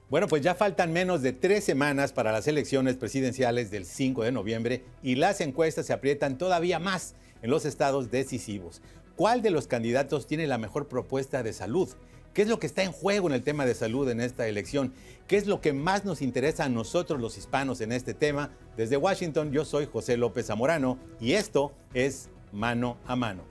Bueno, pues ya faltan menos de 3 semanas para las elecciones presidenciales del 5 de noviembre y las encuestas se aprietan todavía más en los estados decisivos. ¿Cuál de los candidatos tiene la mejor propuesta de salud? ¿Qué es lo que está en juego en el tema de salud en esta elección? ¿Qué es lo que más nos interesa a nosotros los hispanos en este tema? Desde Washington, yo soy José López Zamorano y esto es Mano a Mano.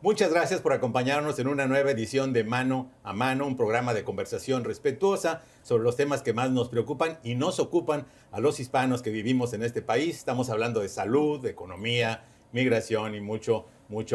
Muchas gracias por acompañarnos en una nueva edición de Mano a Mano, un programa de conversación respetuosa sobre los temas que más nos preocupan y nos ocupan a los hispanos que vivimos en este país. Estamos hablando de salud, de economía, migración y mucho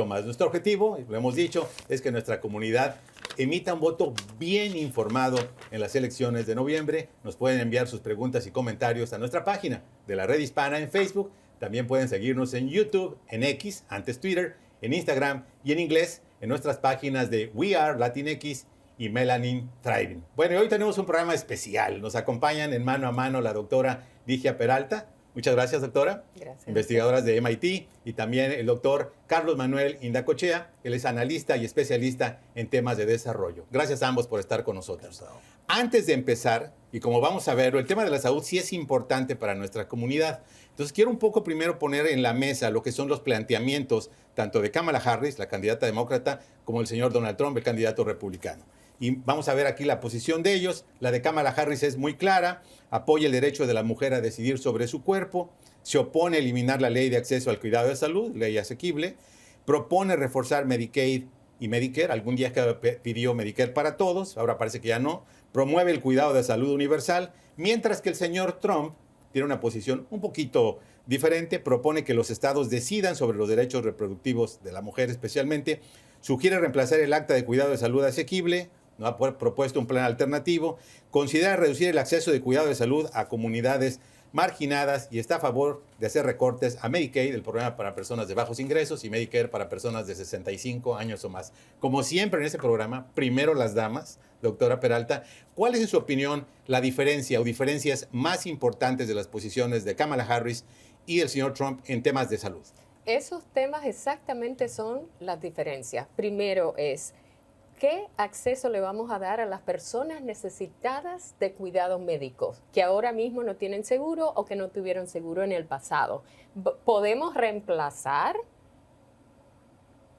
más. Nuestro objetivo, lo hemos dicho, es que nuestra comunidad emita un voto bien informado en las elecciones de noviembre. Nos pueden enviar sus preguntas y comentarios a nuestra página de la Red Hispana en Facebook. También pueden seguirnos en YouTube, en X, antes Twitter, en Instagram y en inglés en nuestras páginas de We Are Latinx y Melanin Thriving. Bueno, y hoy tenemos un programa especial. Nos acompañan en Mano a Mano la doctora Ligia Peralta. Muchas gracias, doctora. Gracias. Investigadoras de MIT, y también el doctor Carlos Manuel Indacochea. Él es analista y especialista en temas de desarrollo. Gracias a ambos por estar con nosotros. Antes de empezar, y como vamos a ver, el tema de la salud sí es importante para nuestra comunidad. Entonces quiero un poco primero poner en la mesa lo que son los planteamientos tanto de Kamala Harris, la candidata demócrata, como el señor Donald Trump, el candidato republicano. Y vamos a ver aquí la posición de ellos. La de Kamala Harris es muy clara, apoya el derecho de la mujer a decidir sobre su cuerpo, se opone a eliminar la ley de acceso al cuidado de salud, ley asequible, propone reforzar Medicaid y Medicare, algún día que pidió Medicare para todos, ahora parece que ya no, promueve el cuidado de salud universal, mientras que el señor Trump tiene una posición un poquito diferente, propone que los estados decidan sobre los derechos reproductivos de la mujer especialmente, sugiere reemplazar el acta de cuidado de salud asequible, no ha propuesto un plan alternativo, considera reducir el acceso de cuidado de salud a comunidades marginadas y está a favor de hacer recortes a Medicaid, el programa para personas de bajos ingresos, y Medicare para personas de 65 años o más. Como siempre en este programa, primero las damas, doctora Peralta, ¿cuál es en su opinión la diferencia o diferencias más importantes de las posiciones de Kamala Harris y el señor Trump en temas de salud? Esos temas exactamente son las diferencias. Primero es, ¿qué acceso le vamos a dar a las personas necesitadas de cuidados médicos que ahora mismo no tienen seguro o que no tuvieron seguro en el pasado? ¿Podemos reemplazar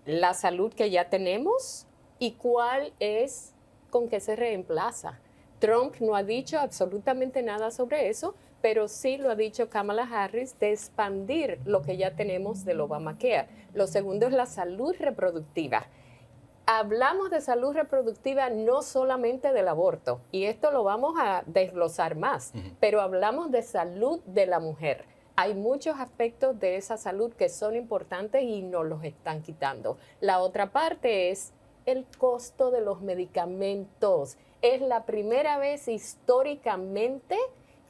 la salud que ya tenemos? ¿Y cuál es con qué se reemplaza? Trump no ha dicho absolutamente nada sobre eso, pero sí lo ha dicho Kamala Harris, de expandir lo que ya tenemos del Obamacare. Lo segundo es la salud reproductiva. Hablamos de salud reproductiva no solamente del aborto, y esto lo vamos a desglosar más, pero hablamos de salud de la mujer. Hay muchos aspectos de esa salud que son importantes y nos los están quitando. La otra parte es el costo de los medicamentos. Es la primera vez históricamente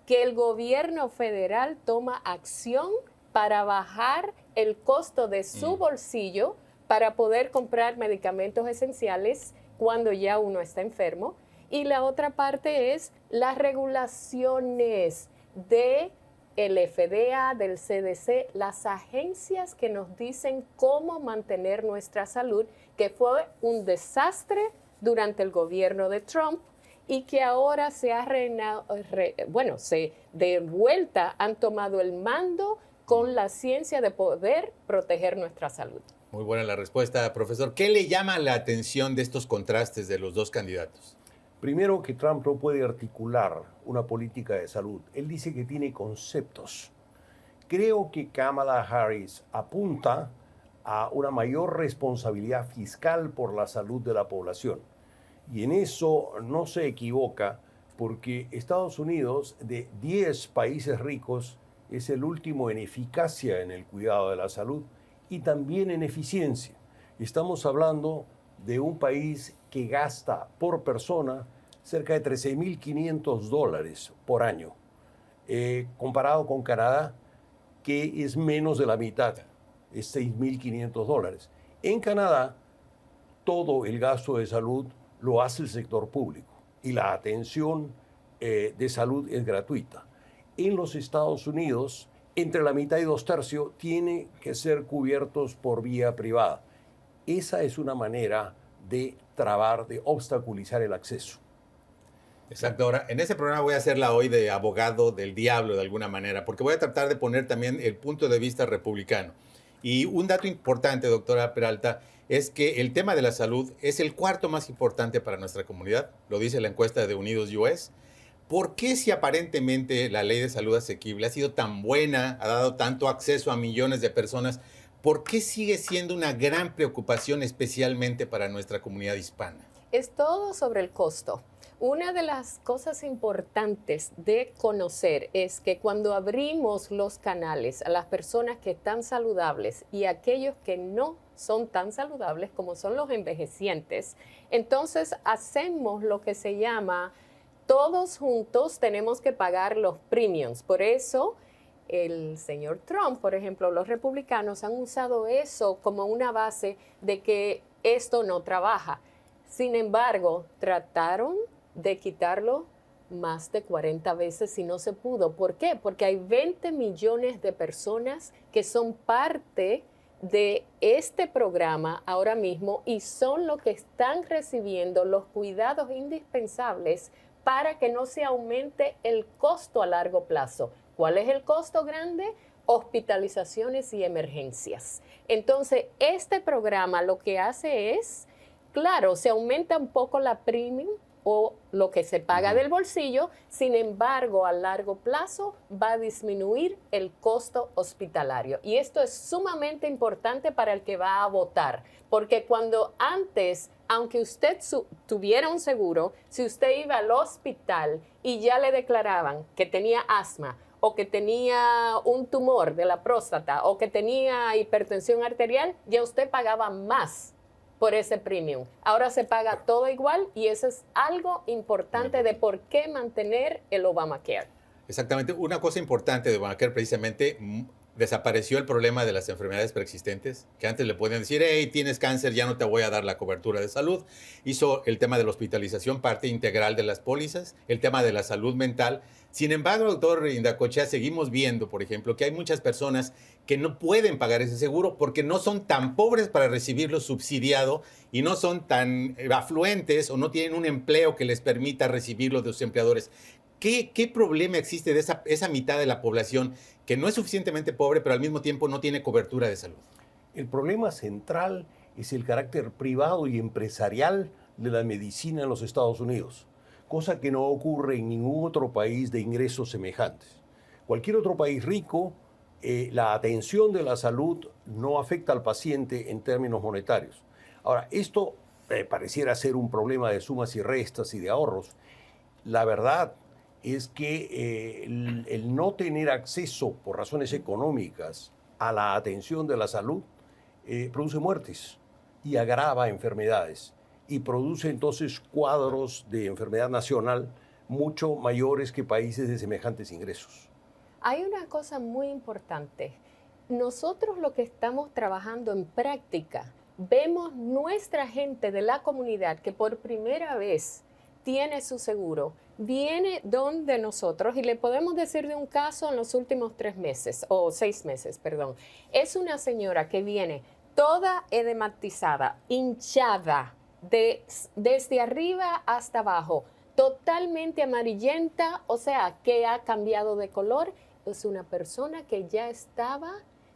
que el gobierno federal toma acción para bajar el costo de su bolsillo para poder comprar medicamentos esenciales cuando ya uno está enfermo. Y la otra parte es las regulaciones del FDA, del CDC, las agencias que nos dicen cómo mantener nuestra salud, que fue un desastre durante el gobierno de Trump y que ahora de vuelta han tomado el mando con la ciencia de poder proteger nuestra salud. Muy buena la respuesta, profesor. ¿Qué le llama la atención de estos contrastes de los dos candidatos? Primero, que Trump no puede articular una política de salud. Él dice que tiene conceptos. Creo que Kamala Harris apunta a una mayor responsabilidad fiscal por la salud de la población. Y en eso no se equivoca, porque Estados Unidos, de 10 países ricos, es el último en eficacia en el cuidado de la salud y también en eficiencia. Estamos hablando de un país que gasta por persona cerca de $13,500 por año, comparado con Canadá, que es menos de la mitad, es $6,500. En Canadá, todo el gasto de salud lo hace el sector público y la atención de salud es gratuita. en los Estados Unidos, entre la mitad y 2/3, tiene que ser cubiertos por vía privada. Esa es una manera de trabar, de obstaculizar el acceso. Exacto. Ahora, en ese programa voy a hacerla hoy de abogado del diablo de alguna manera, porque voy a tratar de poner también el punto de vista republicano. Y un dato importante, doctora Peralta, es que el tema de la salud es el cuarto más importante para nuestra comunidad, lo dice la encuesta de Unidos US. ¿Por qué si aparentemente la ley de salud asequible ha sido tan buena, ha dado tanto acceso a millones de personas, por qué sigue siendo una gran preocupación especialmente para nuestra comunidad hispana? Es todo sobre el costo. Una de las cosas importantes de conocer es que cuando abrimos los canales a las personas que están saludables y a aquellos que no son tan saludables como son los envejecientes, entonces hacemos lo que se llama todos juntos tenemos que pagar los premiums. Por eso el señor Trump, por ejemplo, los republicanos han usado eso como una base de que esto no trabaja. Sin embargo, trataron de quitarlo más de 40 veces y no se pudo. ¿Por qué? Porque hay 20 millones de personas que son parte de este programa ahora mismo y son los que están recibiendo los cuidados indispensables para que no se aumente el costo a largo plazo. ¿Cuál es el costo grande? Hospitalizaciones y emergencias. Entonces, este programa lo que hace es, claro, se aumenta un poco la premium o lo que se paga del bolsillo, sin embargo, a largo plazo va a disminuir el costo hospitalario. Y esto es sumamente importante para el que va a votar, porque cuando antes, aunque usted tuviera un seguro, si usted iba al hospital y ya le declaraban que tenía asma, o que tenía un tumor de la próstata, o que tenía hipertensión arterial, ya usted pagaba más por ese premium. Ahora se paga todo igual y eso es algo importante de por qué mantener el Obamacare. Exactamente. Una cosa importante de Obamacare precisamente, desapareció el problema de las enfermedades preexistentes, que antes le podían decir, hey, tienes cáncer, ya no te voy a dar la cobertura de salud. Hizo el tema de la hospitalización parte integral de las pólizas, el tema de la salud mental. Sin embargo, doctor Indacochea, seguimos viendo, por ejemplo, que hay muchas personas que no pueden pagar ese seguro porque no son tan pobres para recibirlo subsidiado y no son tan afluentes o no tienen un empleo que les permita recibirlo de sus empleadores. ¿Qué problema existe de esa mitad de la población que no es suficientemente pobre, pero al mismo tiempo no tiene cobertura de salud? El problema central es el carácter privado y empresarial de la medicina en los Estados Unidos, cosa que no ocurre en ningún otro país de ingresos semejantes. Cualquier otro país rico, la atención de la salud no afecta al paciente en términos monetarios. Ahora, esto pareciera ser un problema de sumas y restas y de ahorros. La verdad es que el no tener acceso por razones económicas a la atención de la salud produce muertes y agrava enfermedades y produce entonces cuadros de enfermedad nacional mucho mayores que países de semejantes ingresos. Hay una cosa muy importante. Nosotros lo que estamos trabajando en práctica, vemos nuestra gente de la comunidad que por primera vez tiene su seguro, viene donde nosotros, y le podemos decir de un caso en los últimos 3 meses, o 6 meses, perdón. Es una señora que viene toda edematizada, hinchada, desde arriba hasta abajo, totalmente amarillenta, o sea, que ha cambiado de color. Es una persona que ya estaba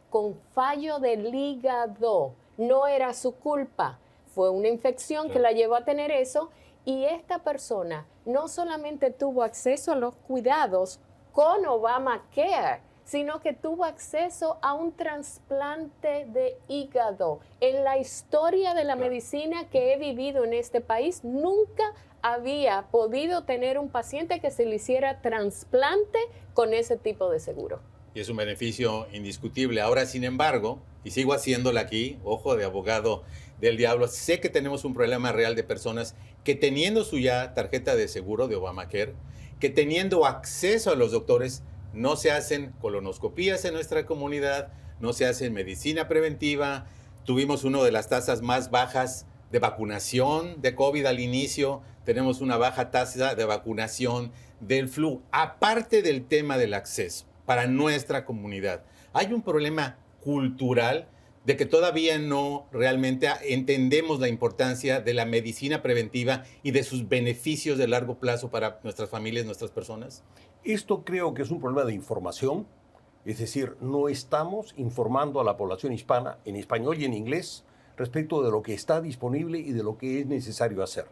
con fallo del hígado. No era su culpa, fue una infección que la llevó a tener eso. Y esta persona no solamente tuvo acceso a los cuidados con Obamacare, sino que tuvo acceso a un trasplante de hígado. En la historia de la medicina que he vivido en este país, nunca había podido tener un paciente que se le hiciera trasplante con ese tipo de seguro. Y es un beneficio indiscutible. Ahora, sin embargo, y sigo haciéndola aquí, ojo de abogado del diablo, sé que tenemos un problema real de personas que teniendo su ya tarjeta de seguro de Obamacare, que teniendo acceso a los doctores, no se hacen colonoscopías en nuestra comunidad, no se hace medicina preventiva. Tuvimos una de las tasas más bajas de vacunación de COVID al inicio. tenemos una baja tasa de vacunación del flu, aparte del tema del acceso para nuestra comunidad. Hay un problema cultural de que todavía no realmente entendemos la importancia de la medicina preventiva y de sus beneficios de largo plazo para nuestras familias, nuestras personas. Esto creo que es un problema de información, es decir, no estamos informando a la población hispana en español y en inglés respecto de lo que está disponible y de lo que es necesario hacer.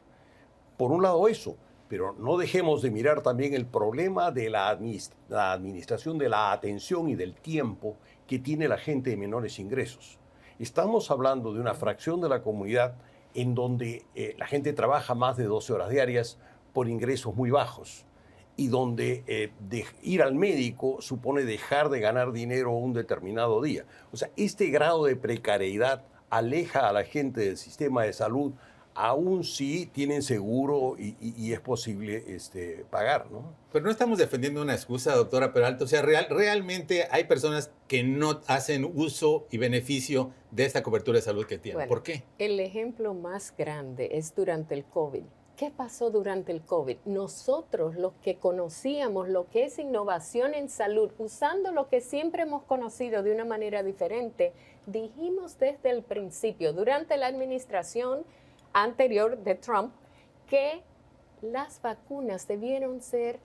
Por un lado eso, pero no dejemos de mirar también el problema de la administración de la atención y del tiempo que tiene la gente de menores ingresos. Estamos hablando de una fracción de la comunidad en donde la gente trabaja más de 12 horas diarias por ingresos muy bajos y donde ir al médico supone dejar de ganar dinero un determinado día. O sea, este grado de precariedad aleja a la gente del sistema de salud, aún si tienen seguro y es posible pagar, ¿no? Pero no estamos defendiendo una excusa, doctora Peralta. O sea, realmente hay personas que no hacen uso y beneficio de esta cobertura de salud que tienen. Bueno, ¿por qué? El ejemplo más grande es durante el COVID. ¿Qué pasó durante el COVID? Nosotros, los que conocíamos lo que es innovación en salud, usando lo que siempre hemos conocido de una manera diferente, dijimos desde el principio, durante la administración anterior de Trump, que las vacunas debieron ser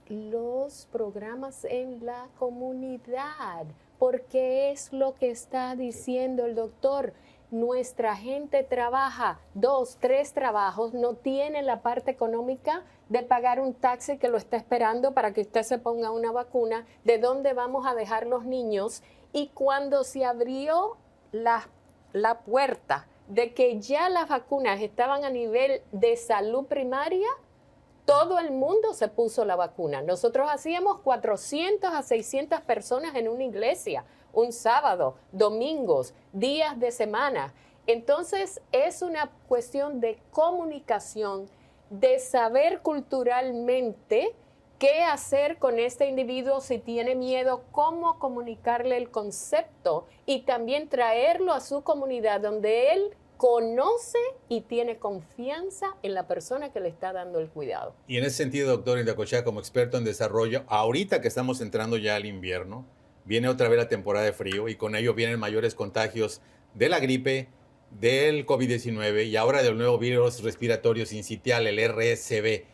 los programas en la comunidad, porque es lo que está diciendo el doctor. Nuestra gente trabaja 2, 3 trabajos, no tiene la parte económica de pagar un taxi que lo está esperando para que usted se ponga una vacuna. ¿De dónde vamos a dejar los niños? Y cuando se abrió la puerta de que ya las vacunas estaban a nivel de salud primaria, todo el mundo se puso la vacuna. Nosotros hacíamos 400 a 600 personas en una iglesia, un sábado, domingos, días de semana. Entonces es una cuestión de comunicación, de saber culturalmente qué hacer con este individuo si tiene miedo, cómo comunicarle el concepto y también traerlo a su comunidad donde él conoce y tiene confianza en la persona que le está dando el cuidado. Y en ese sentido, doctor Indacochea, como experto en desarrollo, ahorita que estamos entrando ya al invierno, viene otra vez la temporada de frío y con ello vienen mayores contagios de la gripe, del COVID-19 y ahora del nuevo virus respiratorio sincitial, el RSV.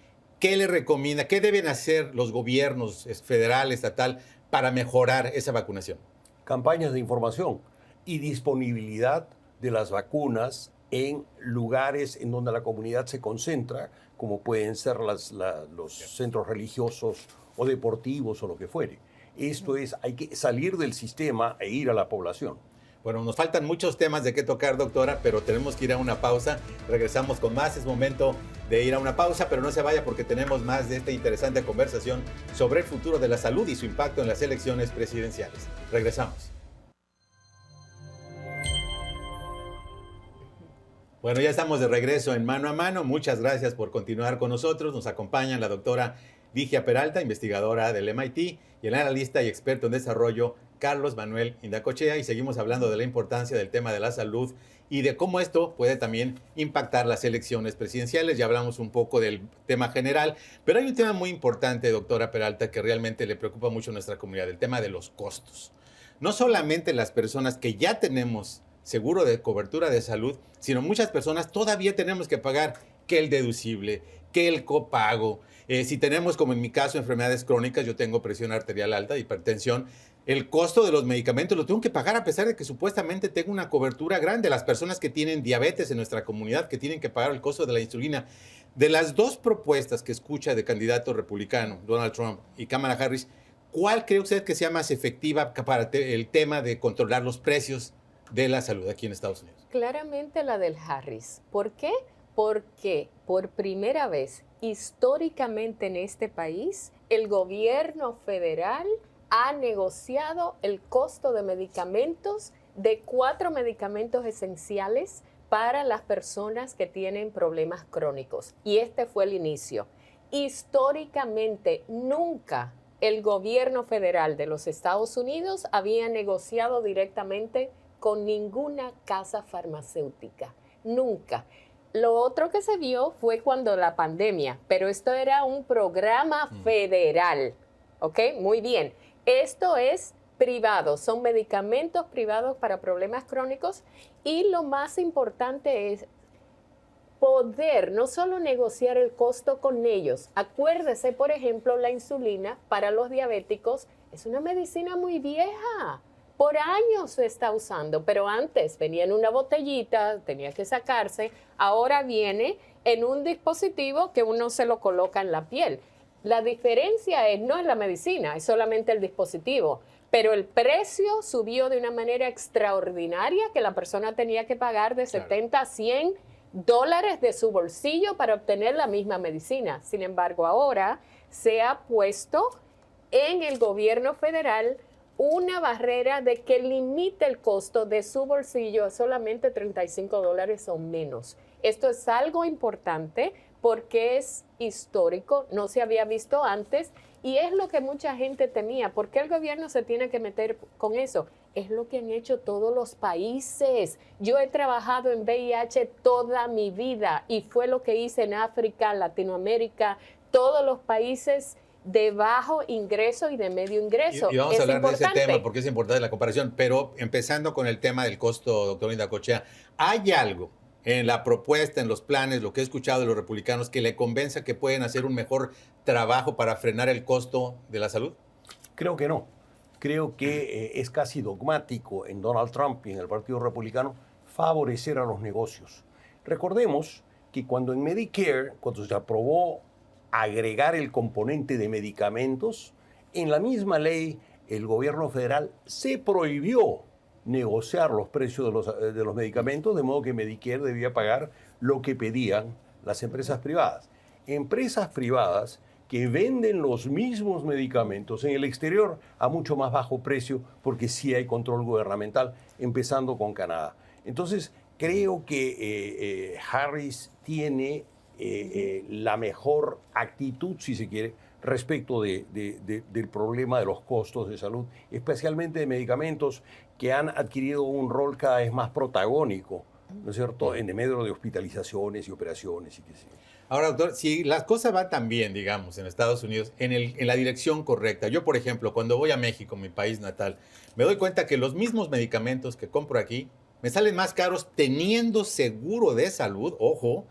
¿Qué le recomienda? ¿Qué deben hacer los gobiernos federal, estatal, para mejorar esa vacunación? Campañas de información y disponibilidad de las vacunas en lugares en donde la comunidad se concentra, como pueden ser los centros religiosos o deportivos o lo que fuere. Esto es, hay que salir del sistema e ir a la población. Bueno, nos faltan muchos temas de qué tocar, doctora, pero tenemos que ir a una pausa. Regresamos con más. Es momento de ir a una pausa, pero no se vaya porque tenemos más de esta interesante conversación sobre el futuro de la salud y su impacto en las elecciones presidenciales. Regresamos. Bueno, ya estamos de regreso en Mano a Mano. Muchas gracias por continuar con nosotros. Nos acompaña la doctora Ligia Peralta, investigadora del MIT, y el analista y experto en desarrollo Carlos Manuel Indacochea, y seguimos hablando de la importancia del tema de la salud y de cómo esto puede también impactar las elecciones presidenciales. Ya hablamos un poco del tema general, pero hay un tema muy importante, doctora Peralta, que realmente le preocupa mucho a nuestra comunidad, el tema de los costos. No solamente las personas que ya tenemos seguro de cobertura de salud, sino muchas personas todavía tenemos que pagar que el deducible, que el copago. Si tenemos, como en mi caso, enfermedades crónicas, yo tengo presión arterial alta, hipertensión, el costo de los medicamentos lo tengo que pagar a pesar de que supuestamente tengo una cobertura grande. Las personas que tienen diabetes en nuestra comunidad que tienen que pagar el costo de la insulina. De las dos propuestas que escucha de candidato republicano, Donald Trump y Kamala Harris, ¿cuál cree usted que sea más efectiva para el tema de controlar los precios de la salud aquí en Estados Unidos? Claramente la del Harris. ¿Por qué? Porque por primera vez históricamente en este país, el gobierno federal ha negociado el costo de medicamentos, de 4 medicamentos esenciales para las personas que tienen problemas crónicos. Y este fue el inicio. Históricamente, nunca el gobierno federal de los Estados Unidos había negociado directamente con ninguna casa farmacéutica. Nunca. Lo otro que se vio fue cuando la pandemia, pero esto era un programa federal, ¿ok? Muy bien. Esto es privado, son medicamentos privados para problemas crónicos y lo más importante es poder no solo negociar el costo con ellos. Acuérdese, por ejemplo, la insulina para los diabéticos es una medicina muy vieja. Por años se está usando, pero antes venía en una botellita, tenía que sacarse. Ahora viene en un dispositivo que uno se lo coloca en la piel. La diferencia no es la medicina, es solamente el dispositivo. Pero el precio subió de una manera extraordinaria que la persona tenía que pagar de 70 a 100 dólares de su bolsillo para obtener la misma medicina. Sin embargo, ahora se ha puesto en el gobierno federal una barrera de que limite el costo de su bolsillo a solamente 35 dólares o menos. Esto es algo importante porque es histórico, no se había visto antes y es lo que mucha gente temía. ¿Por qué el gobierno se tiene que meter con eso? Es lo que han hecho todos los países. Yo he trabajado en VIH toda mi vida y fue lo que hice en África, Latinoamérica, todos los países de bajo ingreso y de medio ingreso. Y vamos a hablar importante. de ese tema porque es importante la comparación, pero empezando con el tema del costo, doctor Indacochea, ¿hay algo en la propuesta, en los planes, lo que he escuchado de los republicanos, que le convenza que pueden hacer un mejor trabajo para frenar el costo de la salud? Creo que no. Creo que es casi dogmático en Donald Trump y en el Partido Republicano favorecer a los negocios. Recordemos que cuando en Medicare, cuando se aprobó agregar el componente de medicamentos, en la misma ley el gobierno federal se prohibió negociar los precios de los medicamentos, de modo que Medicare debía pagar lo que pedían las empresas privadas. Empresas privadas que venden los mismos medicamentos en el exterior a mucho más bajo precio porque sí hay control gubernamental, empezando con Canadá. Entonces, creo que Harris tiene la mejor actitud, si se quiere, respecto del problema de los costos de salud, especialmente de medicamentos que han adquirido un rol cada vez más protagónico, ¿no es cierto?, en medio de hospitalizaciones y operaciones y qué sé yo. Ahora, doctor, si las cosas van tan bien, digamos, en Estados Unidos, en la dirección correcta. Yo, por ejemplo, cuando voy a México, mi país natal, me doy cuenta que los mismos medicamentos que compro aquí me salen más caros teniendo seguro de salud, ojo,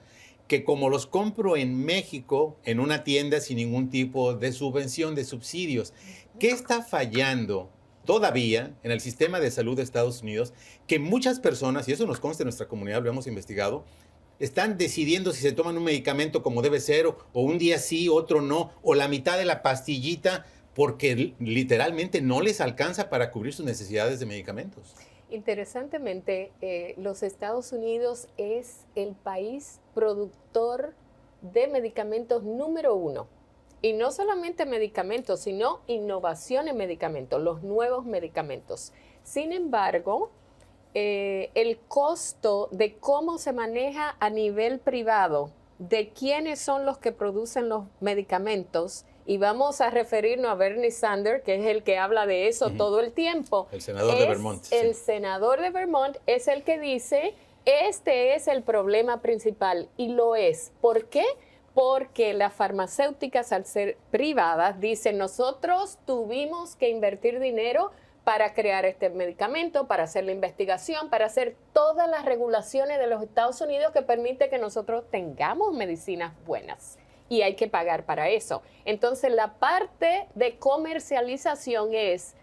que como los compro en México, en una tienda sin ningún tipo de subvención, de subsidios. ¿Qué está fallando todavía en el sistema de salud de Estados Unidos? Que muchas personas, y eso nos consta en nuestra comunidad, lo hemos investigado, están decidiendo si se toman un medicamento como debe ser, o un día sí, otro no, o la mitad de la pastillita, porque literalmente no les alcanza para cubrir sus necesidades de medicamentos. Interesantemente, los Estados Unidos es el país productor de medicamentos número 1. Y no solamente medicamentos, sino innovación en medicamentos, los nuevos medicamentos. Sin embargo, el costo de cómo se maneja a nivel privado, de quiénes son los que producen los medicamentos, y vamos a referirnos a Bernie Sanders, que es el que habla de eso todo el tiempo. El senador de Vermont. El senador de Vermont es el que dice, este es el problema principal, y lo es. ¿Por qué? Porque las farmacéuticas, al ser privadas, dicen, nosotros tuvimos que invertir dinero para crear este medicamento, para hacer la investigación, para hacer todas las regulaciones de los Estados Unidos que permite que nosotros tengamos medicinas buenas. Y hay que pagar para eso. Entonces, la parte de comercialización es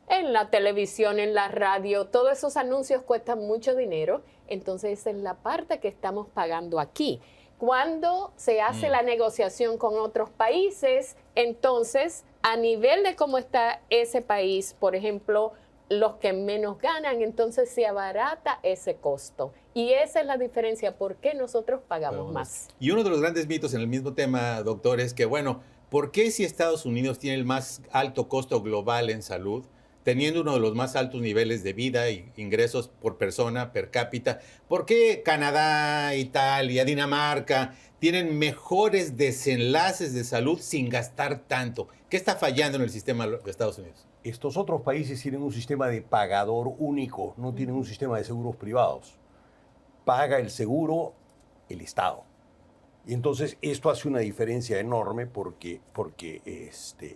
en la televisión, en la radio, todos esos anuncios cuestan mucho dinero. Entonces, esa es la parte que estamos pagando aquí. Cuando se hace la negociación con otros países, entonces, a nivel de cómo está ese país, por ejemplo, los que menos ganan, entonces se abarata ese costo. Y esa es la diferencia, ¿por qué nosotros pagamos más? Y uno de los grandes mitos en el mismo tema, doctor, es que, bueno, ¿por qué si Estados Unidos tiene el más alto costo global en salud, teniendo uno de los más altos niveles de vida e ingresos por persona, per cápita, por qué Canadá, Italia, Dinamarca tienen mejores desenlaces de salud sin gastar tanto? ¿Qué está fallando en el sistema de Estados Unidos? Estos otros países tienen un sistema de pagador único, no tienen un sistema de seguros privados. Paga el seguro el Estado. Y entonces esto hace una diferencia enorme porque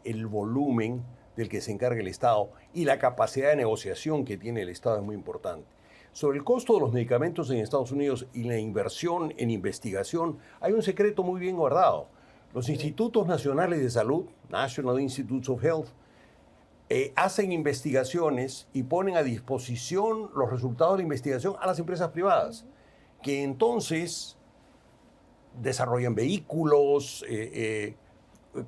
el volumen del que se encarga el Estado y la capacidad de negociación que tiene el Estado es muy importante. Sobre el costo de los medicamentos en Estados Unidos y la inversión en investigación, hay un secreto muy bien guardado. Los institutos nacionales de salud, National Institutes of Health, hacen investigaciones y ponen a disposición los resultados de la investigación a las empresas privadas, que entonces desarrollan vehículos,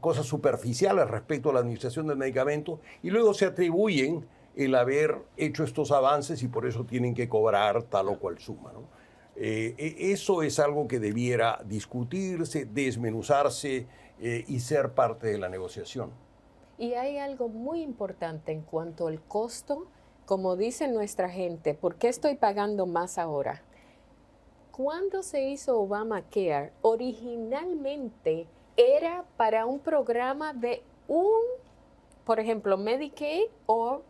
cosas superficiales respecto a la administración del medicamento, y luego se atribuyen el haber hecho estos avances y por eso tienen que cobrar tal o cual suma, ¿no? Eso es algo que debiera discutirse, desmenuzarse y ser parte de la negociación. Y hay algo muy importante en cuanto al costo, como dice nuestra gente, ¿por qué estoy pagando más ahora? Cuando se hizo Obamacare, originalmente era para un programa de por ejemplo, Medicaid o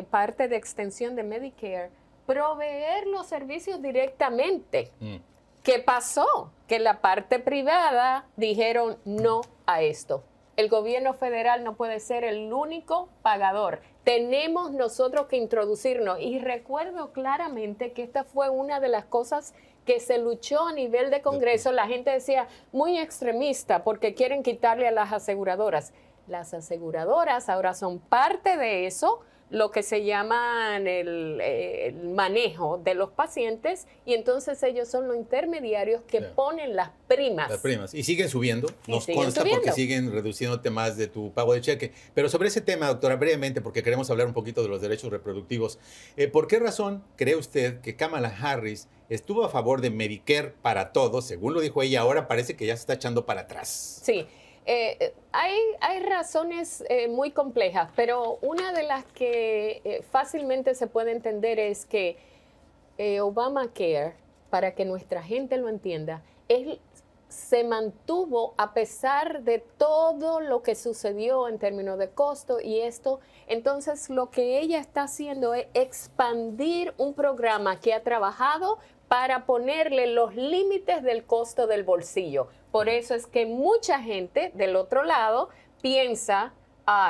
parte de extensión de Medicare, proveer los servicios directamente. ¿Qué pasó? Que la parte privada dijeron no a esto. El gobierno federal no puede ser el único pagador. Tenemos nosotros que introducirnos. Y recuerdo claramente que esta fue una de las cosas que se luchó a nivel de Congreso. La gente decía, muy extremista, porque quieren quitarle a las aseguradoras. Las aseguradoras ahora son parte de eso, lo que se llaman el manejo de los pacientes, y entonces ellos son los intermediarios que ponen las primas. Las primas. Y siguen subiendo. Nos consta porque siguen reduciéndote más de tu pago de cheque. Pero sobre ese tema, doctora, brevemente, porque queremos hablar un poquito de los derechos reproductivos, ¿por qué razón cree usted que Kamala Harris estuvo a favor de Medicare para todos? Según lo dijo ella, ahora parece que ya se está echando para atrás. Sí. Hay razones muy complejas, pero una de las que fácilmente se puede entender es que Obamacare, para que nuestra gente lo entienda, se mantuvo a pesar de todo lo que sucedió en términos de costo y esto. Entonces, lo que ella está haciendo es expandir un programa que ha trabajado para ponerle los límites del costo del bolsillo. Por eso es que mucha gente del otro lado piensa,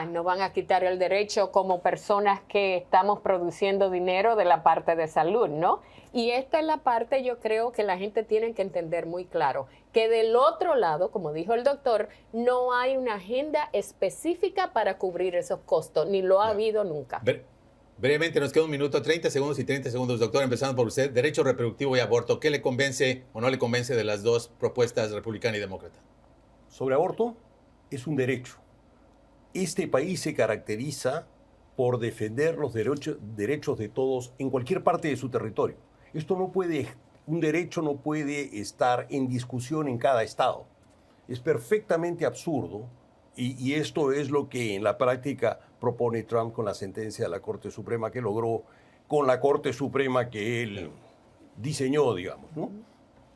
nos van a quitar el derecho como personas que estamos produciendo dinero de la parte de salud, ¿no? Y esta es la parte, yo creo que la gente tiene que entender muy claro, que del otro lado, como dijo el doctor, no hay una agenda específica para cubrir esos costos, ni lo ha habido nunca. Brevemente, nos queda un minuto, 30 segundos y 30 segundos, doctor, empezando por usted. Derecho reproductivo y aborto, ¿qué le convence o no le convence de las dos propuestas, republicana y demócrata? Sobre aborto, es un derecho. Este país se caracteriza por defender los derechos de todos en cualquier parte de su territorio. Un derecho no puede estar en discusión en cada estado. Es perfectamente absurdo y esto es lo que en la práctica propone Trump con la sentencia de la Corte Suprema que logró con la Corte Suprema que él diseñó, digamos, ¿no?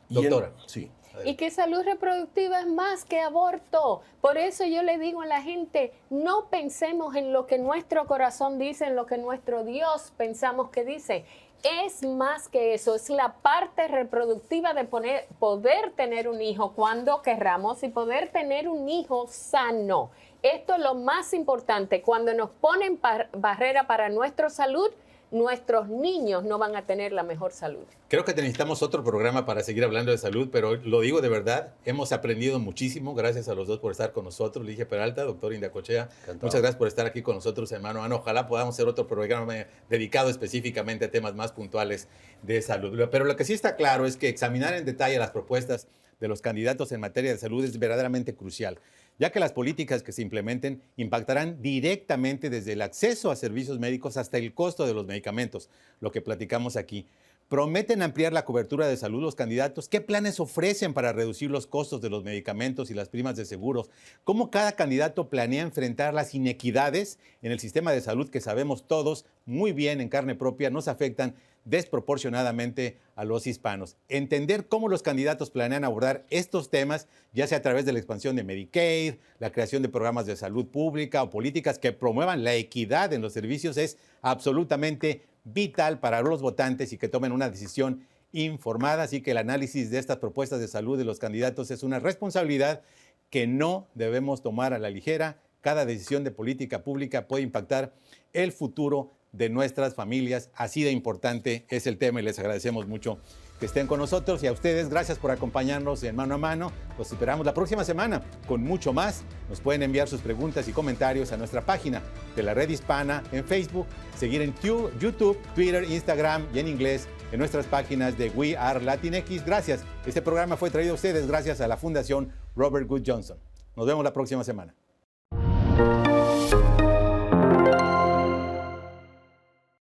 Doctora. Sí. Y que salud reproductiva es más que aborto. Por eso yo le digo a la gente, no pensemos en lo que nuestro corazón dice, en lo que nuestro Dios pensamos que dice. Es más que eso, es la parte reproductiva de poder tener un hijo cuando querramos y poder tener un hijo sano. Esto es lo más importante. Cuando nos ponen barrera para nuestra salud, nuestros niños no van a tener la mejor salud. Creo que necesitamos otro programa para seguir hablando de salud, pero lo digo de verdad, hemos aprendido muchísimo. Gracias a los dos por estar con nosotros. Ligia Peralta, doctor Indacochea, muchas gracias por estar aquí con nosotros, hermano Ana. Ojalá podamos hacer otro programa dedicado específicamente a temas más puntuales de salud. Pero lo que sí está claro es que examinar en detalle las propuestas de los candidatos en materia de salud es verdaderamente crucial, ya que las políticas que se implementen impactarán directamente desde el acceso a servicios médicos hasta el costo de los medicamentos, lo que platicamos aquí. ¿Prometen ampliar la cobertura de salud los candidatos? ¿Qué planes ofrecen para reducir los costos de los medicamentos y las primas de seguros? ¿Cómo cada candidato planea enfrentar las inequidades en el sistema de salud que sabemos todos muy bien en carne propia nos afectan desproporcionadamente a los hispanos? Entender cómo los candidatos planean abordar estos temas, ya sea a través de la expansión de Medicaid, la creación de programas de salud pública o políticas que promuevan la equidad en los servicios, es absolutamente vital para los votantes y que tomen una decisión informada, así que el análisis de estas propuestas de salud de los candidatos es una responsabilidad que no debemos tomar a la ligera. Cada decisión de política pública puede impactar el futuro de nuestras familias. Así de importante es el tema y les agradecemos mucho que estén con nosotros, y a ustedes gracias por acompañarnos en Mano a Mano. Los esperamos la próxima semana con mucho más. Nos pueden enviar sus preguntas y comentarios a nuestra página de la Red Hispana en Facebook, seguir en YouTube, Twitter, Instagram y en inglés en nuestras páginas de We Are Latinx. Gracias. Este programa fue traído a ustedes gracias a la Fundación Robert Wood Johnson. Nos vemos la próxima semana.